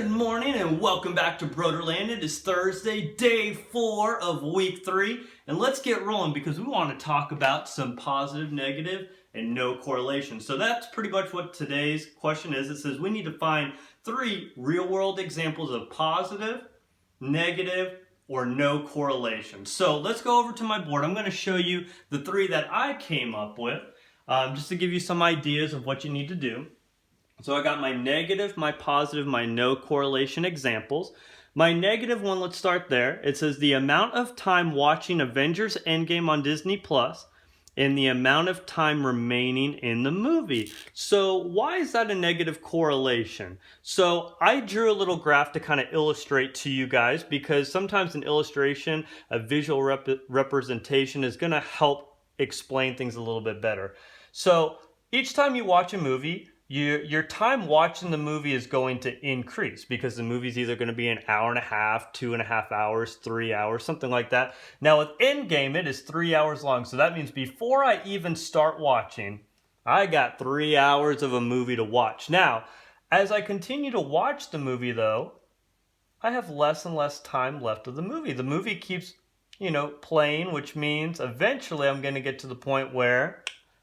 Good morning and welcome back to Brodeur Land. It is Thursday, day 4 of week 3, and let's get rolling because we want to talk about some positive, negative, and no correlation. So that's pretty much what today's question is. It says we need to find 3 real-world examples of positive, negative, or no correlation. So let's go over to my board. I'm going to show you the 3 that I came up with just to give you some ideas of what you need to do. So I got my negative, my positive, my no correlation examples. My negative one, let's start there. It says the amount of time watching Avengers Endgame on Disney Plus and the amount of time remaining in the movie. So why is that a negative correlation? So I drew a little graph to kind of illustrate to you guys because sometimes an illustration, a visual representation is going to help explain things a little bit better. So each time you watch a movie, your time watching the movie is going to increase because the movie's either going to be an hour and a half, 2.5 hours, 3 hours, something like that. Now with Endgame, it is 3 hours long. So that means before I even start watching, I got 3 hours of a movie to watch. Now, as I continue to watch the movie though, I have less and less time left of the movie. The movie keeps, playing, which means eventually I'm going to get to the point where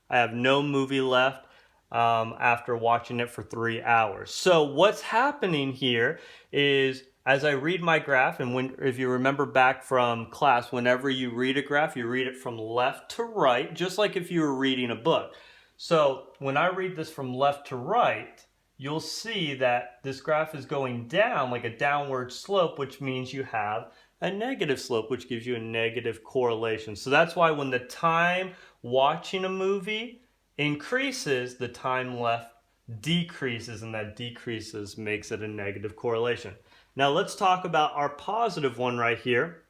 I have no movie left after watching it for 3 hours. So what's happening here is as I read my graph, and if you remember back from class, whenever you read a graph, you read it from left to right, just like if you were reading a book. So when I read this from left to right, you'll see that this graph is going down like a downward slope, which means you have a negative slope, which gives you a negative correlation. So that's why when the time watching a movie increases, the time left decreases, and that decreases makes it a negative correlation. Now let's talk about our positive one right here.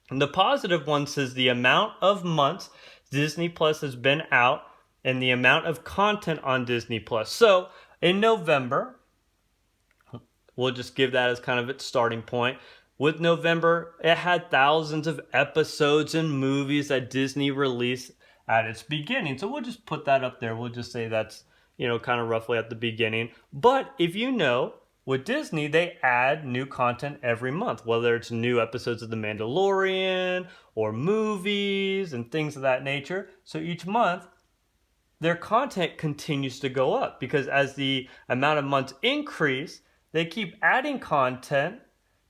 And the positive one says the amount of months Disney Plus has been out and the amount of content on Disney Plus. So in November, we'll just give that as kind of its starting point. With November, it had thousands of episodes and movies that Disney released at its beginning. So we'll just put that up there. We'll just say that's, kind of roughly at the beginning. But if you know, with Disney, they add new content every month, whether it's new episodes of The Mandalorian or movies and things of that nature. So each month, their content continues to go up because as the amount of months increase, they keep adding content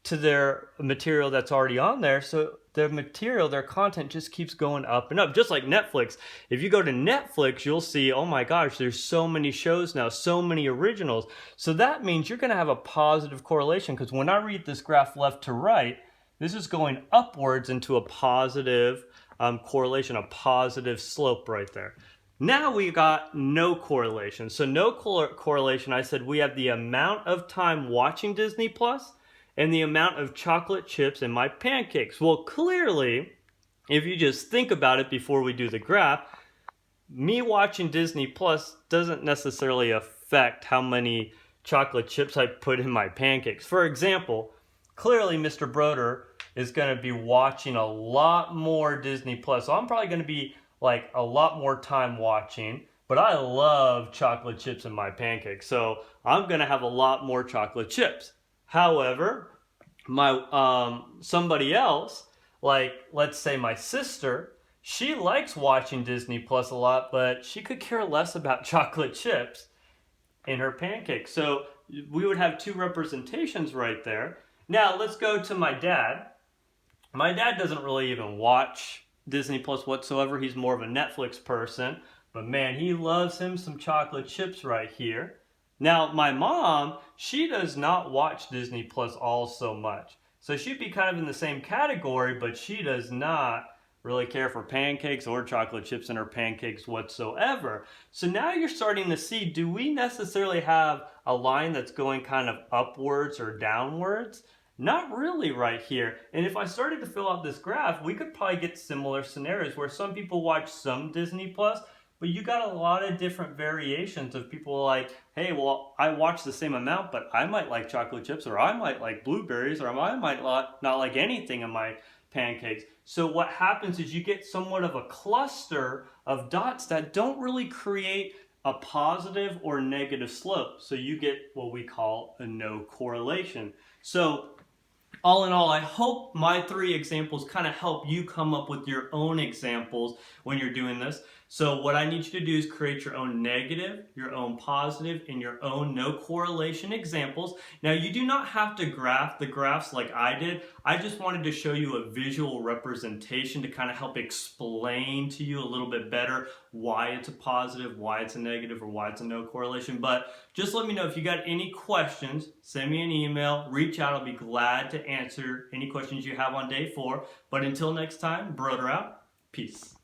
to their material that's already on there. So their content just keeps going up and up. Just like Netflix. If you go to Netflix, you'll see, oh my gosh, there's so many shows now, so many originals. So that means you're going to have a positive correlation because when I read this graph left to right, this is going upwards into a positive correlation, a positive slope right there. Now we got no correlation. So no correlation, I said we have the amount of time watching Disney Plus and the amount of chocolate chips in my pancakes. Well, clearly, if you just think about it before we do the graph, me watching Disney Plus doesn't necessarily affect how many chocolate chips I put in my pancakes. For example, clearly Mr. Brodeur is going to be watching a lot more Disney Plus. So I'm probably going to be like a lot more time watching, but I love chocolate chips in my pancakes. So I'm going to have a lot more chocolate chips. However, somebody else, like let's say my sister, she likes watching Disney Plus a lot, but she could care less about chocolate chips in her pancakes. So we would have 2 representations right there. Now let's go to my dad. My dad doesn't really even watch Disney Plus whatsoever. He's more of a Netflix person, but man, he loves him some chocolate chips right here. Now, my mom, she does not watch Disney Plus all so much. So she'd be kind of in the same category, but she does not really care for pancakes or chocolate chips in her pancakes whatsoever. So now you're starting to see, do we necessarily have a line that's going kind of upwards or downwards? Not really right here. And if I started to fill out this graph, we could probably get similar scenarios where some people watch some Disney Plus, but you got a lot of different variations of people like, hey, well, I watch the same amount, but I might like chocolate chips, or I might like blueberries, or I might not like anything in my pancakes. So what happens is you get somewhat of a cluster of dots that don't really create a positive or negative slope. So you get what we call a no correlation. So all in all, I hope my 3 examples kind of help you come up with your own examples when you're doing this. So what I need you to do is create your own negative, your own positive, and your own no correlation examples. Now you do not have to graph the graphs like I did. I just wanted to show you a visual representation to kind of help explain to you a little bit better why it's a positive, why it's a negative, or why it's a no correlation. But just let me know if you got any questions. Send me an email, reach out. I'll be glad to answer any questions you have on day 4. But until next time, Brodeur out. Peace.